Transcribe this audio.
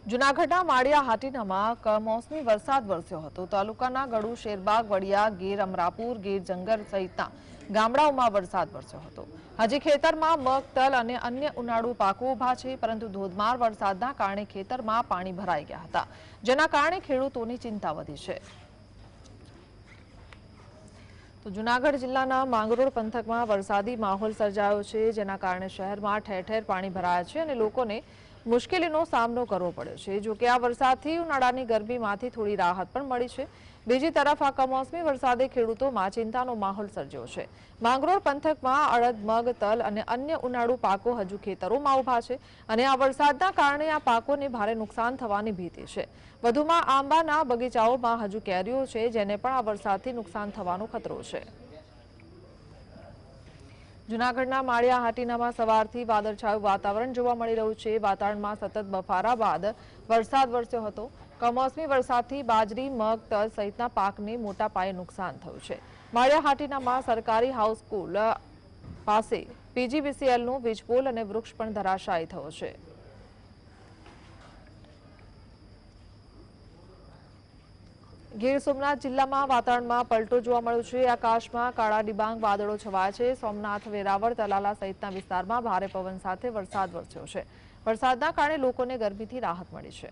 જૂનાગઢના માળિયા હાટીનામાં કમોસમી વરસાદ વરસ્યો હતો। તાલુકાના ગળુ, શેરબાગ, વડિયા, ગીર, અમરાપુર, ગીર જંગલ સહિતના ગામડાઓમાં વરસાદ વરસ્યો હતો। હજી ખેતરમાં મગ, તલ અને અન્ય ઉનાળુ પાકો ઉભા છે, પરંતુ ધોધમાર વરસાદના કારણે ખેતરમાં પાણી ભરાઈ ગયા હતા, જેના કારણે ખેડૂતોની ચિંતા વધી છે। તો જૂનાગઢ જિલ્લાના માંગરોળ પંથકમાં વરસાદી માહોલ સર્જાયો છે, જેના કારણે શહેરમાં ઠેર ઠેર પાણી ભરાયા છે અને લોકોને મુશ્કેલીનો સામનો કરવો પડ્યો છે। જો કે આ વરસાદથી ઉનાળાની ગરમીમાંથી થોડી રાહત પણ મળી છે। બીજી તરફ આ કમોસમી વરસાદે ખેડૂતોમાં ચિંતાનો માહોલ સર્જ્યો છે। માંગરોળ પંથકમાં અડદ, મગ, તલ અને અન્ય ઉનાળુ પાકો હજુ ખેતરોમાં ઉભા છે અને આ વરસાદના કારણે આ પાકોને ભારે નુકસાન થવાની ભીતિ છે। વધુમાં આંબાના બગીચાઓમાં હજુ કેરીઓ છે, જેને પણ આ વરસાદથી નુકસાન થવાનો ખતરો છે। જૂનાગઢના માળિયા હાટીનામાં સવારથી વાદળછાયું વાતાવરણ જોવા મળી રહ્યું છે। વાતાવરણમાં સતત બફારા બાદ વરસાદ વરસ્યો હતો। કમોસમી વરસાદથી બાજરી, મગ, તલ સહિતના પાકને મોટા પાયે નુકસાન થયું છે। માળિયા હાટીનામાં સરકારી હાઈસ્કૂલ પાસે પીજીવીસીએલનું વીજપોલ અને વૃક્ષ પણ ધરાશાયી થયો છે। ગીર સોમનાથ જિલ્લામાં વાતાવરણમાં પલટો જોવા મળ્યો છે। આકાશમાં કાળા ડિબાંગ વાદળો છવાયા છે। સોમનાથ, વેરાવળ, તલાલા સહિતના વિસ્તારમાં ભારે પવન સાથે વરસાદ વરસ્યો છે। વરસાદના કારણે લોકોને ગરમીથી રાહત મળી છે।